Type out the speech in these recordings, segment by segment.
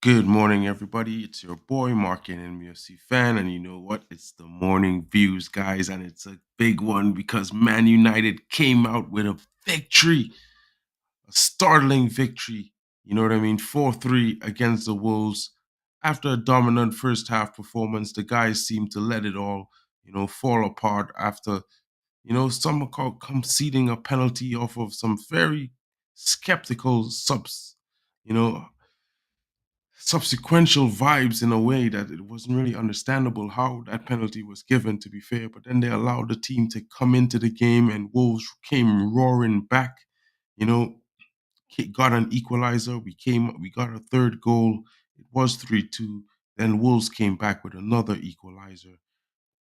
Good morning, everybody. It's your boy, Mark, an MUFC fan, and you know what? It's the morning views, guys, and it's a big one because Man United came out with a victory, a startling victory. You know what I mean? 4-3 against the Wolves. After a dominant first half performance, the guys seemed to let it all, fall apart after, some call conceding a penalty off of some very skeptical you know, subsequential vibes in a way that it wasn't really understandable how that penalty was given, to be fair. But then they allowed the team to come into the game, and Wolves came roaring back. You know, got an equalizer. We got a third goal. It was 3-2. Then Wolves came back with another equalizer.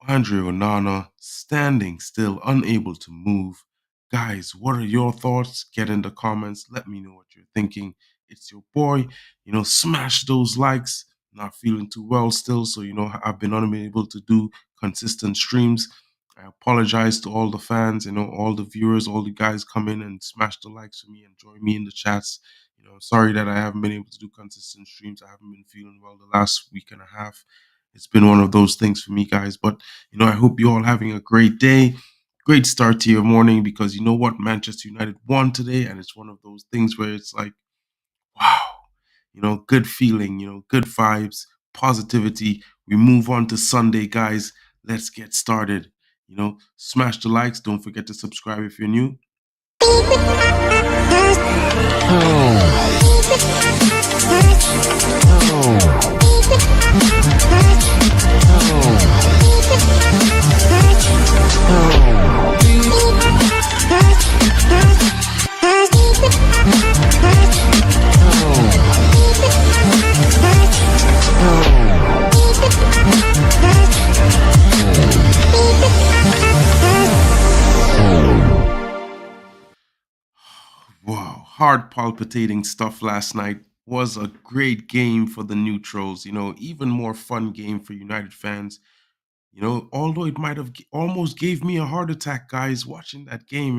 Andre Onana standing still, unable to move. Guys, what are your thoughts? Get in the comments. Let me know what you're thinking. It's your boy. Smash those likes. Not feeling too well still, so I've been unable to do consistent streams. I apologize to all the fans, all the viewers, all the guys come in and smash the likes for me and join me in the chats. Sorry that I haven't been able to do consistent streams. I haven't been feeling well the last week and a half. It's been one of those things for me, guys. But I hope you all having a great day, great start to your morning, because you know what, Manchester United won today, and it's one of those things where it's like, wow, good feeling, good vibes, positivity. We move on to Sunday, guys. Let's get started. Smash the likes. Don't forget to subscribe if you're new. Wow, heart palpitating stuff last night. Was a great game for the neutrals, even more fun game for United fans. Although it might have almost gave me a heart attack, guys, watching that game,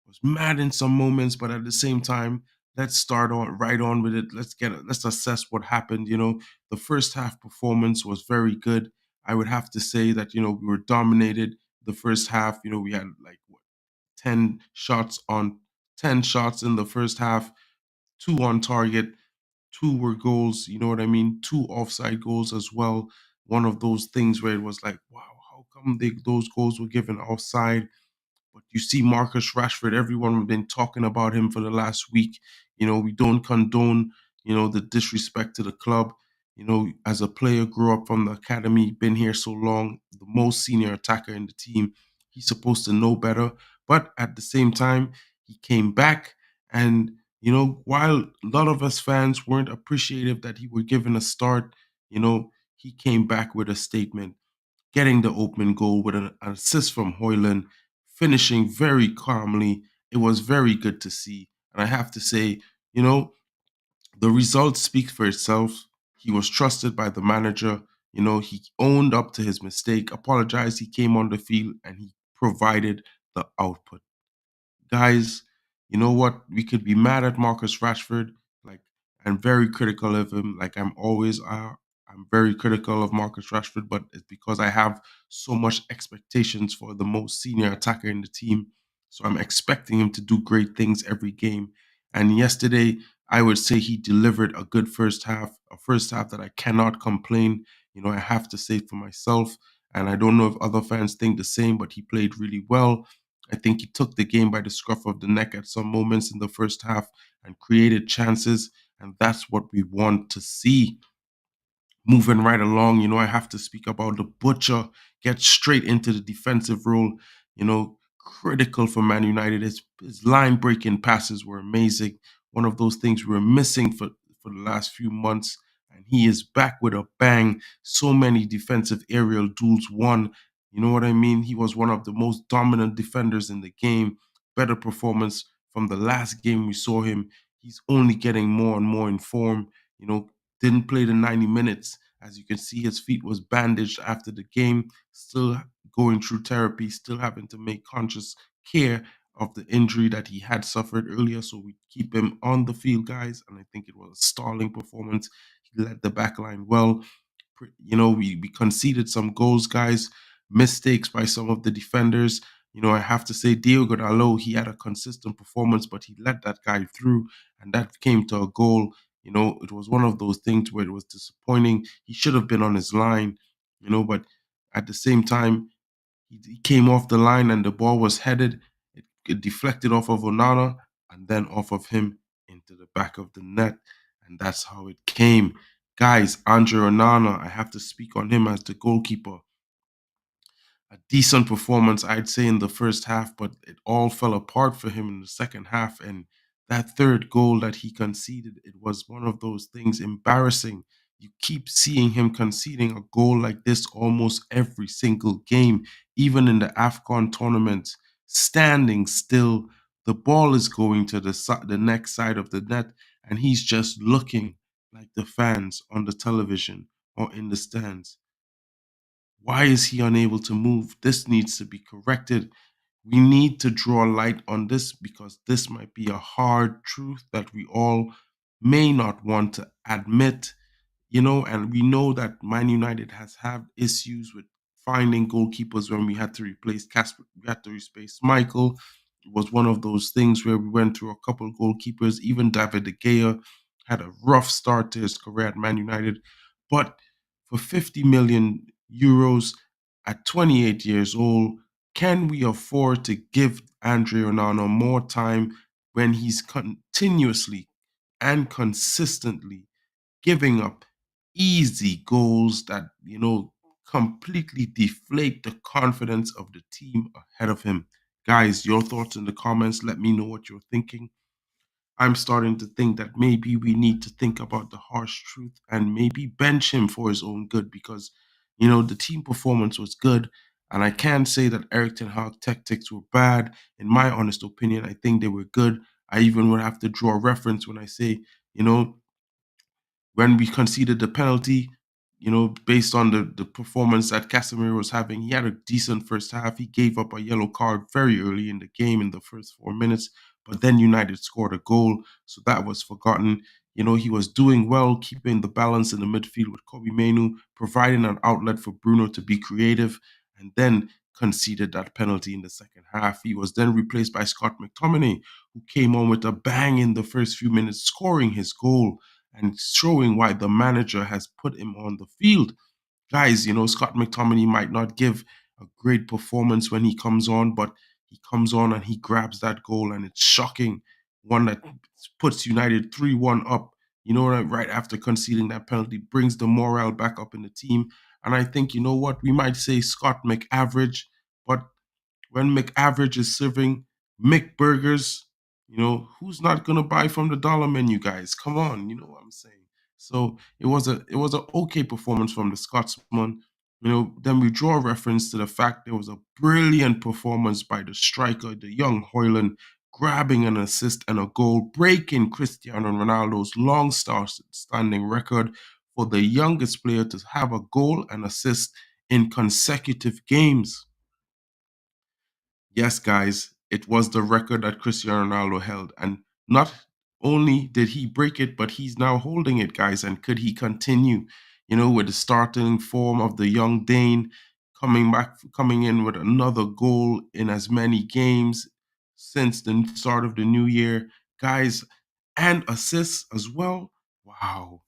was mad in some moments, but at the same time, let's start on right on with it. Let's assess what happened. The first half performance was very good. I would have to say that, we were dominated the first half. We had like what, 10 shots on 10 shots in the first half, two on target, two were goals, you know what I mean? Two offside goals as well. One of those things where it was like, wow, how come those goals were given offside? But you see Marcus Rashford, everyone has been talking about him for the last week. We don't condone, the disrespect to the club. As a player, grew up from the academy, been here so long, the most senior attacker in the team. He's supposed to know better. But at the same time, he came back. And, while a lot of us fans weren't appreciative that he was given a start, he came back with a statement, getting the opening goal with an assist from Hoyland, finishing very calmly. It was very good to see. And I have to say, you know, the result speaks for itself. He was trusted by the manager. He owned up to his mistake, apologized. He came on the field and he provided the output. Guys, you know what? We could be mad at Marcus Rashford. Like, I'm very critical of him. Like, I'm always are. I'm very critical of Marcus Rashford, but it's because I have so much expectations for the most senior attacker in the team. So I'm expecting him to do great things every game. And yesterday, I would say he delivered a good first half, a first half that I cannot complain. I have to say for myself. And I don't know if other fans think the same, but he played really well. I think he took the game by the scruff of the neck at some moments in the first half and created chances. And that's what we want to see. Moving right along, I have to speak about the butcher, get straight into the defensive role, critical for Man United. His line breaking passes were amazing. One of those things we were missing for the last few months. And he is back with a bang. So many defensive aerial duels won. You know what I mean? He was one of the most dominant defenders in the game. Better performance from the last game we saw him. He's only getting more and more in form. Didn't play the 90 minutes. As you can see, his feet was bandaged after the game, still going through therapy, still having to make conscious care of the injury that he had suffered earlier. So we keep him on the field, guys. And I think it was a stalling performance. He led the back line well. We conceded some goals, guys, mistakes by some of the defenders. I have to say, Diogo Dalot, he had a consistent performance, but he let that guy through, and that came to a goal. It was one of those things where it was disappointing. He should have been on his line, but at the same time, he came off the line and the ball was headed. It deflected off of Onana and then off of him into the back of the net. And that's how it came. Guys, Andre Onana, I have to speak on him as the goalkeeper. A decent performance, I'd say, in the first half, but it all fell apart for him in the second half. And that third goal that he conceded, it was one of those things embarrassing. You keep seeing him conceding a goal like this almost every single game, even in the AFCON tournament, standing still. The ball is going to the next side of the net, and he's just looking like the fans on the television or in the stands. Why is he unable to move? This needs to be corrected. We need to draw light on this because this might be a hard truth that we all may not want to admit, and we know that Man United has had issues with finding goalkeepers when we had to replace Casper, we had to replace Michael. It was one of those things where we went through a couple of goalkeepers. Even David De Gea had a rough start to his career at Man United. But for 50 million euros at 28 years old, can we afford to give Andre Onana more time when he's continuously and consistently giving up easy goals that, completely deflate the confidence of the team ahead of him? Guys, your thoughts in the comments. Let me know what you're thinking. I'm starting to think that maybe we need to think about the harsh truth and maybe bench him for his own good because, the team performance was good. And I can't say that Eric Ten Hag tactics were bad. In my honest opinion, I think they were good. I even would have to draw a reference when I say, you know, when we conceded the penalty, based on the performance that Casemiro was having, he had a decent first half. He gave up a yellow card very early in the game in the first 4 minutes, but then United scored a goal, so that was forgotten. He was doing well, keeping the balance in the midfield with Kobbie Mainoo, providing an outlet for Bruno to be creative, and then conceded that penalty in the second half. He was then replaced by Scott McTominay, who came on with a bang in the first few minutes, scoring his goal and showing why the manager has put him on the field. Guys, Scott McTominay might not give a great performance when he comes on, but he comes on and he grabs that goal, and it's shocking. One that puts United 3-1 up, right after conceding that penalty, brings the morale back up in the team. And I think, what, we might say Scott McAverage, but when McAverage is serving McBurgers, who's not gonna buy from the dollar menu, guys? Come on, you know what I'm saying. So it was a okay performance from the Scotsman. Then we draw reference to the fact there was a brilliant performance by the striker, the young Hoyland, grabbing an assist and a goal, breaking Cristiano Ronaldo's long-standing record for the youngest player to have a goal and assist in consecutive games. Yes, guys, it was the record that Cristiano Ronaldo held. And not only did he break it, but he's now holding it, guys. And could he continue, with the starting form of the young Dane coming in with another goal in as many games since the start of the new year, guys, and assists as well? Wow,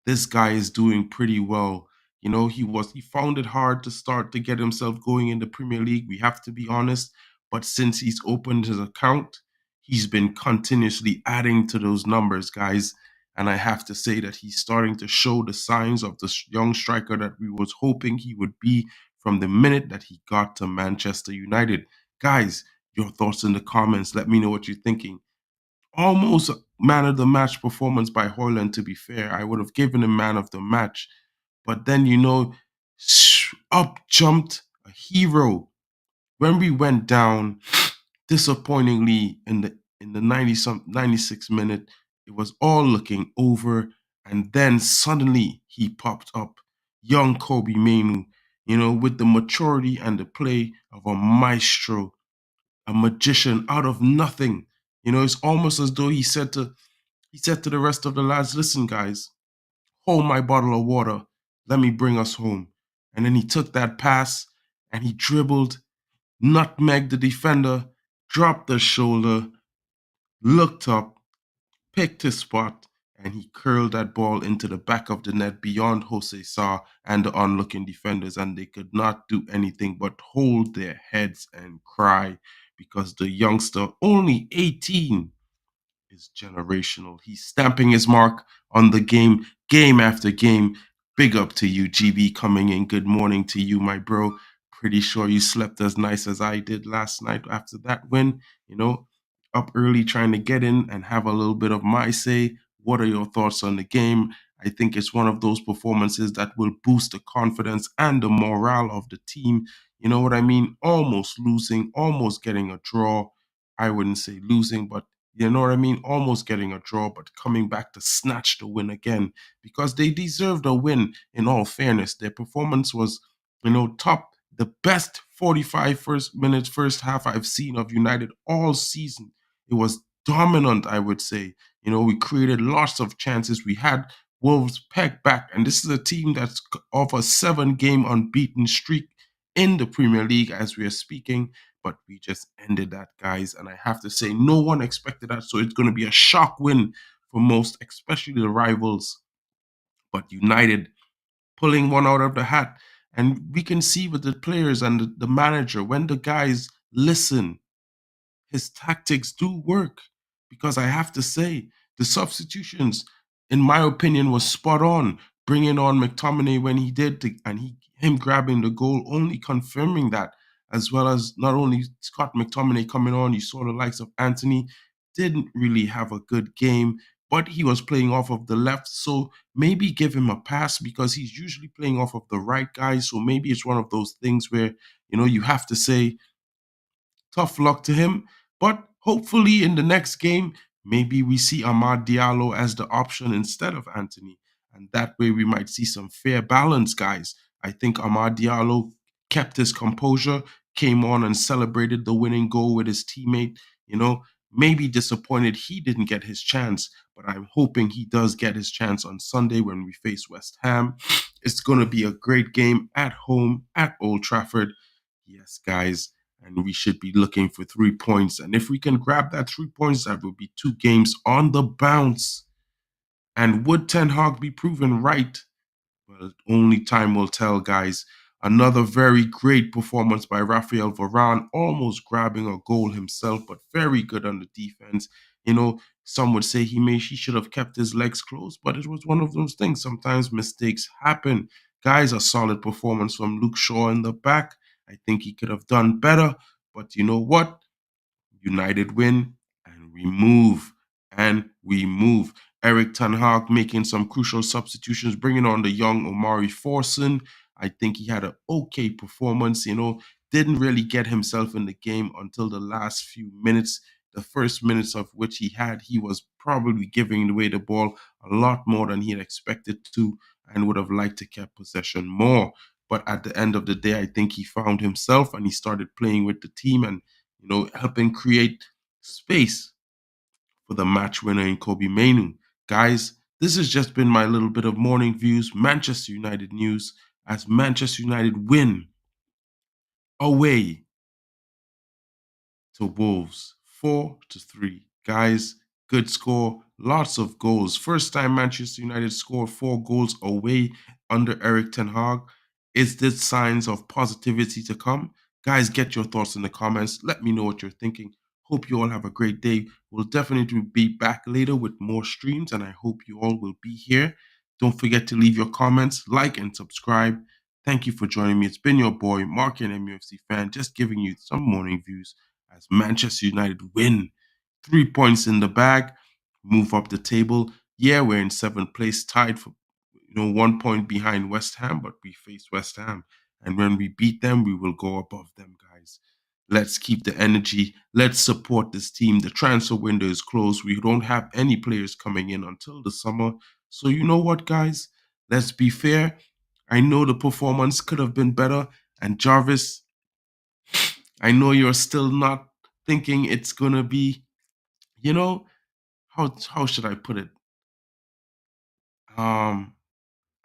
this guy is doing pretty well. He found it hard to start to get himself going in the Premier League. We have to be honest. But since he's opened his account, he's been continuously adding to those numbers, guys. And I have to say that he's starting to show the signs of the young striker that we was hoping he would be from the minute that he got to Manchester United. Guys, your thoughts in the comments. Let me know what you're thinking. Almost man of the match performance by Hoyland, to be fair. I would have given him man of the match. But then, up jumped a hero. When we went down disappointingly in the 96 minute, it was all looking over. And then suddenly he popped up, young Kobbie Mainoo, with the maturity and the play of a maestro, a magician out of nothing. It's almost as though he said to the rest of the lads, "Listen, guys, hold my bottle of water. Let me bring us home." And then he took that pass and he dribbled, nutmegged the defender, dropped the shoulder, looked up, picked his spot, and he curled that ball into the back of the net beyond Jose Sa and the onlooking defenders, and they could not do anything but hold their heads and cry because the youngster, only 18, is generational. He's stamping his mark on the game after game. Big up to you, GB, coming in. Good morning to you, my bro. Pretty sure you slept as nice as I did last night after that win. You know, up early trying to get in and have a little bit of my say. What are your thoughts on the game? I think it's one of those performances that will boost the confidence and the morale of the team. You know what I mean? Almost losing, almost getting a draw. I wouldn't say losing, but you know what I mean? Almost getting a draw, but coming back to snatch the win again because they deserved a win in all fairness. Their performance was, top, the best 45 first minutes, first half I've seen of United all season. It was dominant, I would say. We created lots of chances. We had Wolves pegged back, and this is a team that's off a 7-game unbeaten streak in the Premier League as we are speaking, but we just ended that, guys. And I have to say, no one expected that. So it's going to be a shock win for most, especially the rivals. But United pulling one out of the hat. And we can see with the players and the manager, when the guys listen, his tactics do work, because I have to say the substitutions, in my opinion, was spot on. Bringing on McTominay when he did, and him grabbing the goal, only confirming that, as well as not only Scott McTominay coming on, you saw the likes of Anthony didn't really have a good game, but he was playing off of the left, so maybe give him a pass because he's usually playing off of the right guy. So maybe it's one of those things where you have to say tough luck to him. But hopefully in the next game, maybe we see Amad Diallo as the option instead of Anthony. And that way we might see some fair balance, guys. I think Amad Diallo kept his composure, came on and celebrated the winning goal with his teammate. Maybe disappointed he didn't get his chance, but I'm hoping he does get his chance on Sunday when we face West Ham. It's going to be a great game at home at Old Trafford. Yes, guys, and we should be looking for 3 points. And if we can grab that 3 points, that would be 2 games on the bounce. And would Ten Hag be proven right? Well, only time will tell, guys. Another very great performance by Rafael Varane, almost grabbing a goal himself, but very good on the defense. Some would say he should have kept his legs closed, but it was one of those things. Sometimes mistakes happen. Guys, a solid performance from Luke Shaw in the back. I think he could have done better, but you know what? United win and we move. And we move. Eric Ten Hag making some crucial substitutions, bringing on the young Omari Forson. I think he had an okay performance, didn't really get himself in the game until the last few minutes. The first minutes of which he was probably giving away the ball a lot more than he had expected to and would have liked to keep possession more. But at the end of the day, I think he found himself and he started playing with the team and helping create space for the match winner in Kobbie Mainoo. Guys, this has just been my little bit of morning views, Manchester United news, as Manchester United win away to Wolves 4-3. Guys, good score, lots of goals. First time Manchester United scored 4 goals away under Eric Ten Hag. Is this signs of positivity to come? Guys, get your thoughts in the comments. Let me know what you're thinking. Hope you all have a great day. We'll definitely be back later with more streams, and I hope you all will be here. Don't forget to leave your comments, like, and subscribe. Thank you for joining me. It's been your boy, Mark, an MUFC fan, just giving you some morning views as Manchester United win. 3 points in the bag, move up the table. Yeah, we're in seventh place, tied for 1 point behind West Ham, but we face West Ham. And when we beat them, we will go above them, guys. Let's keep the energy. Let's support this team. The transfer window is closed. We don't have any players coming in until the summer. So you know what, guys? Let's be fair. I know the performance could have been better. And Jarvis, I know you're still not thinking it's gonna be, you know, how should I put it? Um,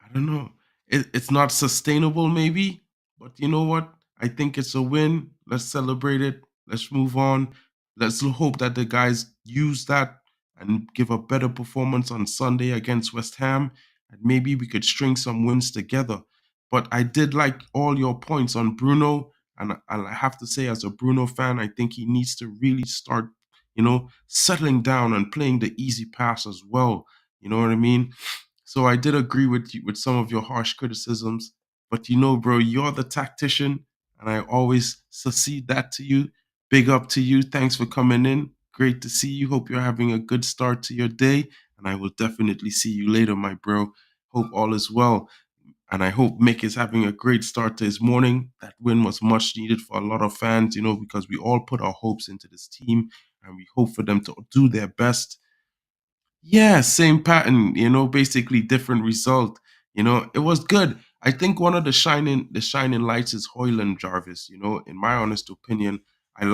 I don't know. It's not sustainable, maybe, but you know what? I think it's a win. Let's celebrate it. Let's move on. Hope that the guys use that and give a better performance on Sunday against West Ham, and maybe we could string some wins together. But I did like all your points on Bruno, and I have to say, as a Bruno fan, I think he needs to really start, settling down and playing the easy pass as well. You know what I mean? So I did agree with you with some of your harsh criticisms, but bro, you're the tactician, and I always succeed that to you. Big up to you. Thanks for coming in. Great to see you. Hope you're having a good start to your day, and I will definitely see you later, my bro. Hope all is well. And I hope Mick is having a great start to his morning. That win was much needed for a lot of fans, because we all put our hopes into this team and we hope for them to do their best. Yeah, same pattern, basically different result. It was good. I think one of the shining lights is Hoyland Jarvis, in my honest opinion. I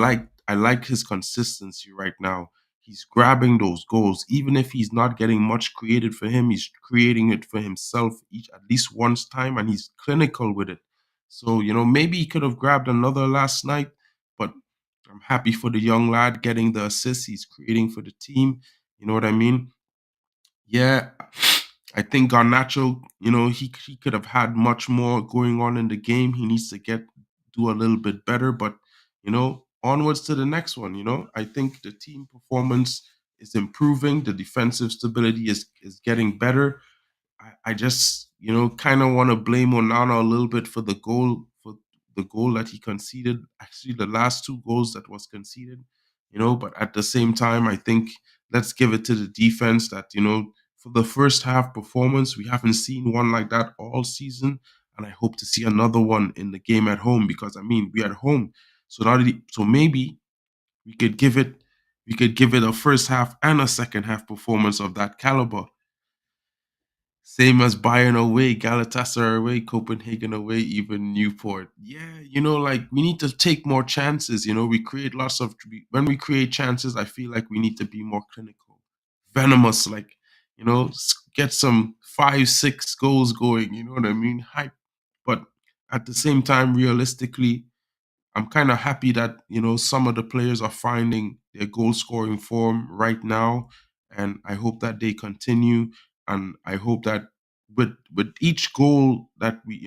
like his consistency right now. He's grabbing those goals. Even if he's not getting much created for him, he's creating it for himself each at least once time, and he's clinical with it. So, maybe he could have grabbed another last night, but I'm happy for the young lad getting the assist he's creating for the team. You know what I mean? Yeah, I think Garnacho, he could have had much more going on in the game. He needs to do a little bit better, but onwards to the next one. I think the team performance is improving. The defensive stability is getting better. I just, kind of want to blame Onana a little bit for the goal that he conceded. Actually, the last two goals that was conceded, but at the same time, I think let's give it to the defense that, for the first half performance, we haven't seen one like that all season. And I hope to see another one in the game at home because I mean we're at home. So maybe we could give it a first half and a second half performance of that caliber. Same as Bayern away, Galatasaray away, Copenhagen away, even Newport. Yeah, like we need to take more chances. We create when we create chances, I feel like we need to be more clinical, venomous, like, get some 5, 6 goals going. You know what I mean? Hype. But at the same time, realistically, I'm kind of happy that some of the players are finding their goal scoring form right now, and I hope that they continue. And I hope that with each goal that we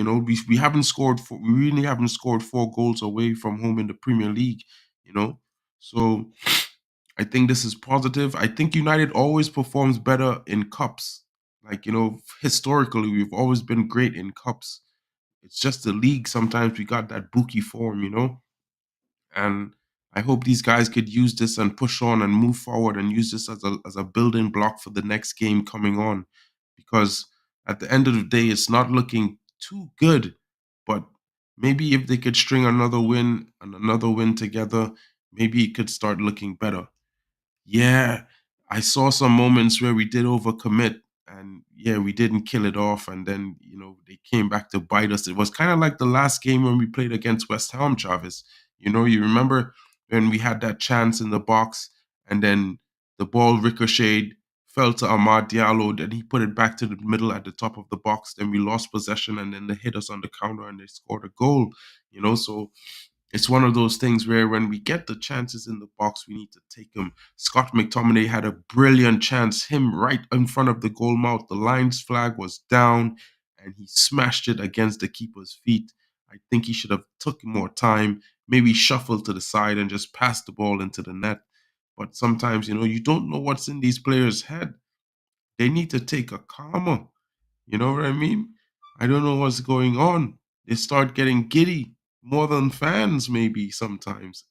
haven't scored we really haven't scored 4 goals away from home in the Premier League, you know. So I think this is positive. I think United always performs better in cups. Like historically, we've always been great in cups. It's just the league. Sometimes we got that bookie form. And I hope these guys could use this and push on and move forward and use this as a building block for the next game coming on. Because at the end of the day, it's not looking too good. But maybe if they could string another win and another win together, maybe it could start looking better. Yeah, I saw some moments where we did overcommit and yeah, we didn't kill it off. And then, they came back to bite us. It was kind of like the last game when we played against West Ham, Travis. You remember when we had that chance in the box and then the ball ricocheted, fell to Ahmad Diallo, then he put it back to the middle at the top of the box. Then we lost possession and then they hit us on the counter and they scored a goal, so it's one of those things where when we get the chances in the box, we need to take them. Scott McTominay had a brilliant chance, him right in front of the goal mouth. The line's flag was down, and he smashed it against the keeper's feet. I think he should have took more time, maybe shuffled to the side and just passed the ball into the net. But sometimes, you don't know what's in these players' head. They need to take a calmer. You know what I mean? I don't know what's going on. They start getting giddy more than fans, maybe sometimes.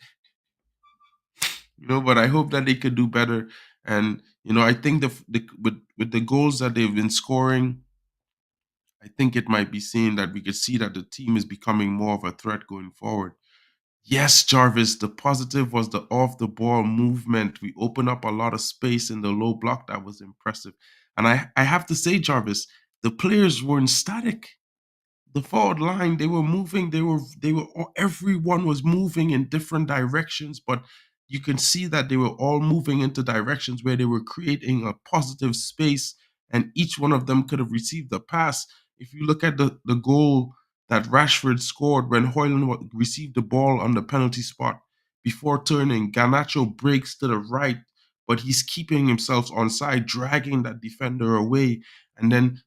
But I hope that they could do better. And I think with the goals that they've been scoring, I think it might be seen that we could see that the team is becoming more of a threat going forward. Yes, Jarvis, the positive was the off the ball movement. We opened up a lot of space in the low block. That was impressive. And I have to say, Jarvis, the players weren't static. The forward line, they were moving. Everyone was moving in different directions. But you can see that they were all moving into directions where they were creating a positive space, and each one of them could have received a pass. If you look at the goal that Rashford scored when received the ball on the penalty spot before turning, Garnacho breaks to the right, but he's keeping himself on side, dragging that defender away. And then,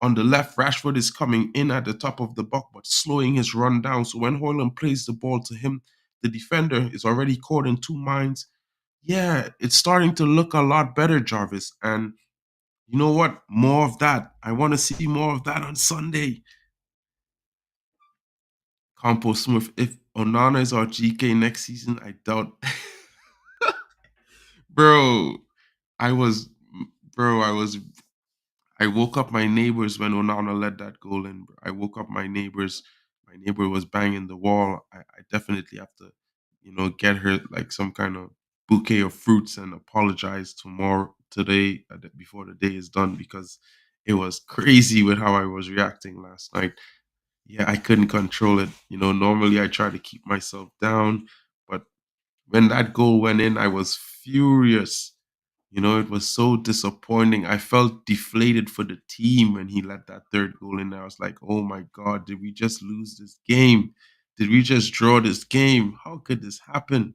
on the left, Rashford is coming in at the top of the box, but slowing his run down. So when Hoyland plays the ball to him, the defender is already caught in two minds. Yeah, it's starting to look a lot better, Jarvis. And you know what? More of that. I want to see more of that on Sunday. Compo Smith, if Onana is our GK next season, I doubt. Bro, I was, I was I woke up my neighbors when Onana let that goal in. Bro. I woke up my neighbors. My neighbor was banging the wall. I definitely have to, get her like some kind of bouquet of fruits and apologize today, before the day is done, because it was crazy with how I was reacting last night. Yeah, I couldn't control it. Normally I try to keep myself down, but when that goal went in, I was furious. It was so disappointing. I felt deflated for the team when he let that third goal in. I was like, oh my God, did we just lose this game? Did we just draw this game? How could this happen?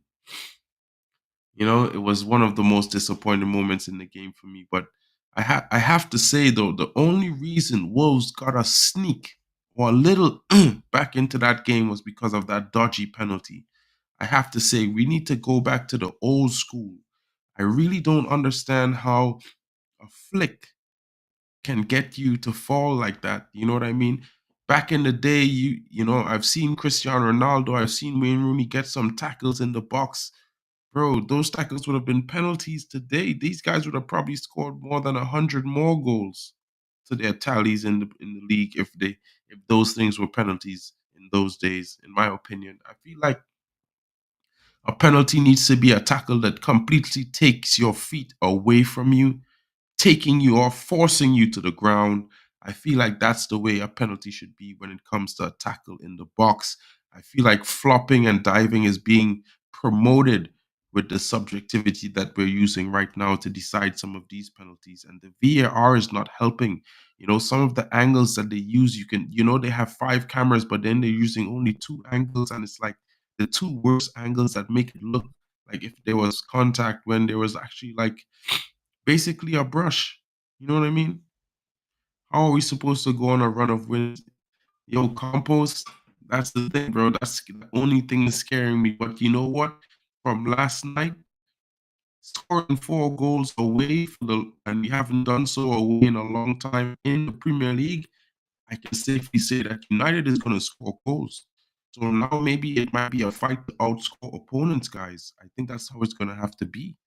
It was one of the most disappointing moments in the game for me. But I have to say, though, the only reason Wolves got a sneak or a little back into that game was because of that dodgy penalty. I have to say, we need to go back to the old school. I really don't understand how a flick can get you to fall like that. You know what I mean? Back in the day, I've seen Cristiano Ronaldo, I've seen Wayne Rooney get some tackles in the box. Bro, those tackles would have been penalties today. These guys would have probably scored more than 100 more goals to their tallies in the league if those things were penalties in those days. In my opinion, I feel like a penalty needs to be a tackle that completely takes your feet away from you, taking you off, forcing you to the ground. I feel like that's the way a penalty should be when it comes to a tackle in the box. I feel like flopping and diving is being promoted with the subjectivity that we're using right now to decide some of these penalties. And the VAR is not helping. Some of the angles that they use, they have five cameras, but then they're using only two angles. And it's like the two worst angles that make it look like if there was contact when there was actually like basically a brush. You know what I mean? How are we supposed to go on a run of wins? Yo, compost, that's the thing, bro. That's the only thing that's scaring me. But you know what? From last night, scoring four goals away and we haven't done so away in a long time in the Premier League, I can safely say that United is going to score goals. So now maybe it might be a fight to outscore opponents, guys. I think that's how it's going to have to be.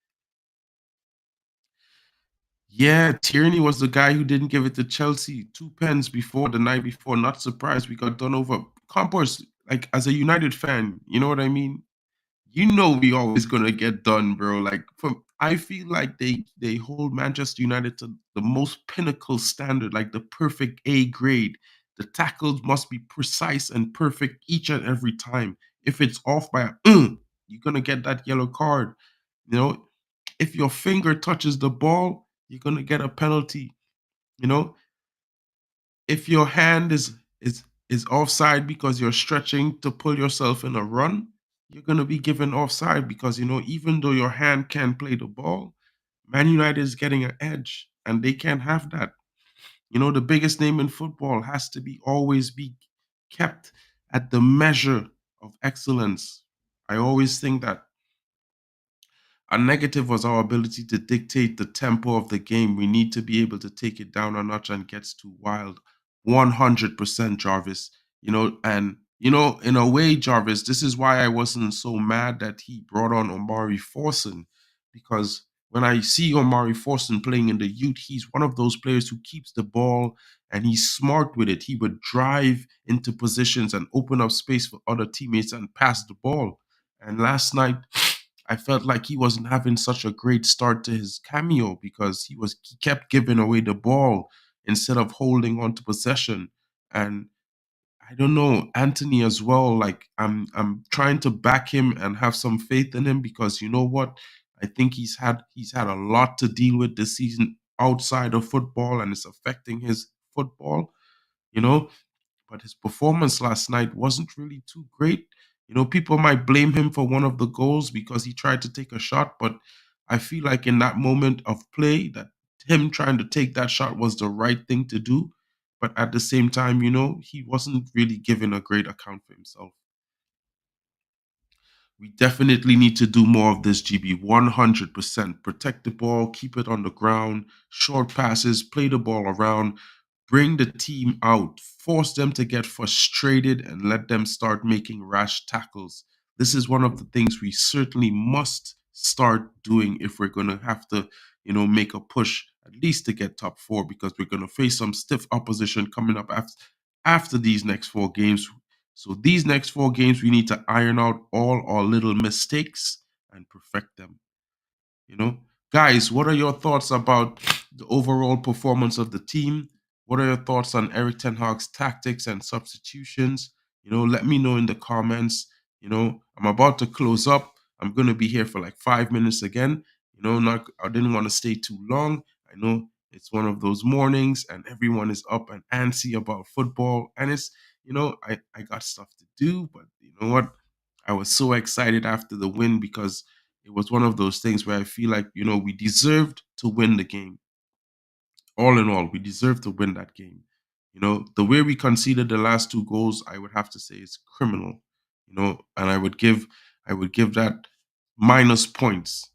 Yeah, Tierney was the guy who didn't give it to Chelsea two pens before the night before. Not surprised we got done over. Campos, like as a United fan, you know what I mean? We always gonna get done, bro. Like I feel like they hold Manchester United to the most pinnacle standard, like the perfect A grade. The tackles must be precise and perfect each and every time. If it's off by you're gonna get that yellow card. You know, if your finger touches the ball, you're gonna get a penalty. You know, if your hand is offside because you're stretching to pull yourself in a run, you're gonna be given offside because even though your hand can play the ball, Man United is getting an edge, and they can't have that. The biggest name in football has to be always be kept at the measure of excellence. I always think that. A negative was our ability to dictate the tempo of the game. We need to be able to take it down a notch and gets too wild. 100% Jarvis. In a way, Jarvis, this is why I wasn't so mad that he brought on Omari Forson. Because when I see Omari Forson playing in the youth, he's one of those players who keeps the ball and he's smart with it. He would drive into positions and open up space for other teammates and pass the ball. And last night, I felt like he wasn't having such a great start to his cameo because he kept giving away the ball instead of holding on to possession. And I don't know, Anthony as well. Like I'm trying to back him and have some faith in him because you know what? I think he's had a lot to deal with this season outside of football and it's affecting his football, you know. But his performance last night wasn't really too great. You know, people might blame him for one of the goals because he tried to take a shot, but I feel like in that moment of play that him trying to take that shot was the right thing to do. But at the same time, you know, he wasn't really giving a great account for himself. We definitely need to do more of this, GB. 100%. Protect the ball, keep it on the ground, short passes, play the ball around, bring the team out, force them to get frustrated, and let them start making rash tackles. This is one of the things we certainly must start doing if we're going to have to, you know, make a push at least to get top four because we're going to face some stiff opposition coming up after these next four games. So these next four games, we need to iron out all our little mistakes and perfect them. You know, guys, what are your thoughts about the overall performance of the team? What are your thoughts on Eric Ten Hag's tactics and substitutions? You know, let me know in the comments. You know, I'm about to close up. I'm gonna be here for like 5 minutes again. You know, not I didn't want to stay too long. I know it's one of those mornings and everyone is up and antsy about football. And it's, you know, I got stuff to do, but you know what? I was so excited after the win because it was one of those things where I feel like, you know, we deserved to win the game. All in all, we deserved to win that game. You know, the way we conceded the last two goals, I would have to say is criminal. You know, and I would give that minus points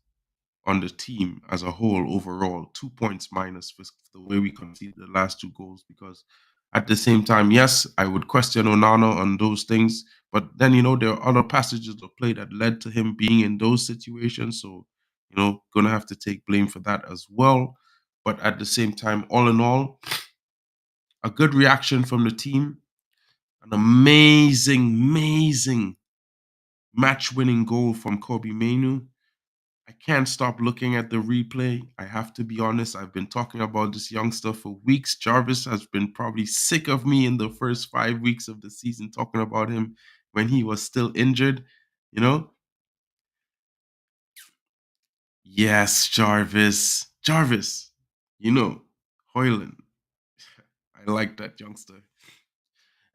on the team as a whole overall, 2 points minus for the way we conceded the last two goals. Because at the same time, yes, I would question Onana on those things, but then you know there are other passages of play that led to him being in those situations. So you know, gonna have to take blame for that as well. But at the same time, all in all, a good reaction from the team, an amazing match-winning goal from Kobe Mainu. I can't stop looking at the replay. I have to be honest. I've been talking about this youngster for weeks. Jarvis has been probably sick of me in the first 5 weeks of the season talking about him when he was still injured. You know? Yes, Jarvis. Jarvis. You know, Hoyland. I like that youngster.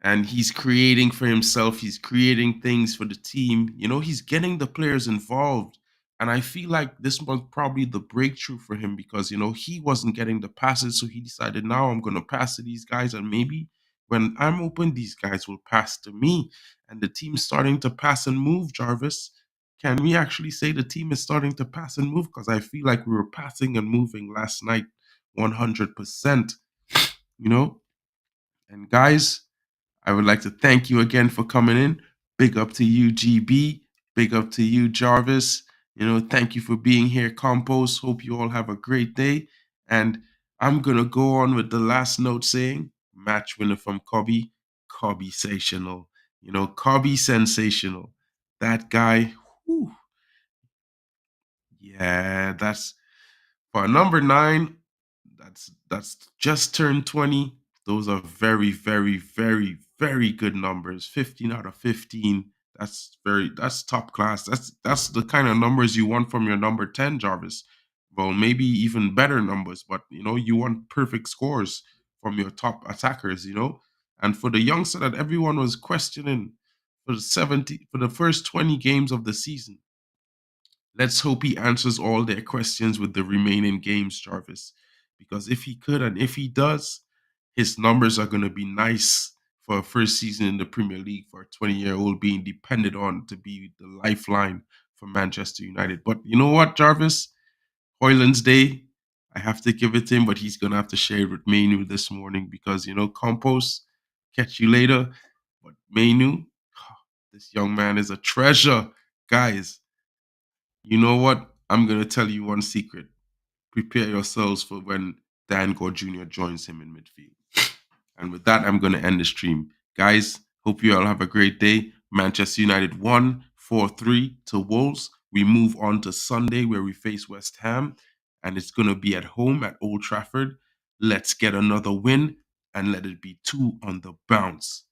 And he's creating for himself. He's creating things for the team. You know, he's getting the players involved. And I feel like this was probably the breakthrough for him because, you know, he wasn't getting the passes. So he decided, now I'm going to pass to these guys. And maybe when I'm open, these guys will pass to me. And the team's starting to pass and move, Jarvis. Can we actually say the team is starting to pass and move? Because I feel like we were passing and moving last night 100%, you know? And guys, I would like to thank you again for coming in. Big up to you, GB. Big up to you, Jarvis. You know, thank you for being here, Compost. Hope you all have a great day. And I'm going to go on with the last note saying, match winner from Kobbie, Kobbie-Sational. You know, Kobbie sensational. That guy, whew, yeah, that's for a number nine, that's just turned 20. Those are very good numbers. 15 out of 15. That's top class. That's the kind of numbers you want from your number 10, Jarvis. Well, maybe even better numbers, but you know, you want perfect scores from your top attackers, you know? And for the youngster that everyone was questioning for the first 20 games of the season, let's hope he answers all their questions with the remaining games, Jarvis. Because if he could and if he does, his numbers are going to be nice for a first season in the Premier League for a 20-year-old being depended on to be the lifeline for Manchester United. But you know what, Jarvis? Hoyland's day, I have to give it to him, but he's going to have to share it with Mainu this morning because, you know, Compost, catch you later. But Mainu, this young man is a treasure. Guys, you know what? I'm going to tell you one secret. Prepare yourselves for when Dan Gore Jr. joins him in midfield. And with that, I'm going to end the stream. Guys, hope you all have a great day. Manchester United won 4-3 to Wolves. We move on to Sunday where we face West Ham, and it's going to be at home at Old Trafford. Let's get another win and let it be two on the bounce.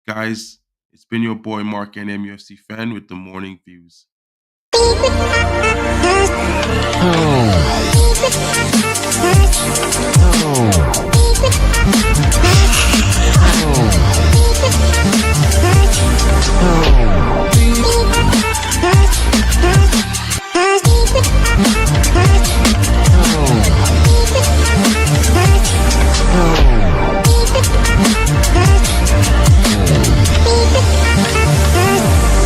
Guys, it's been your boy Mark and MUFC fan with the morning views. Oh.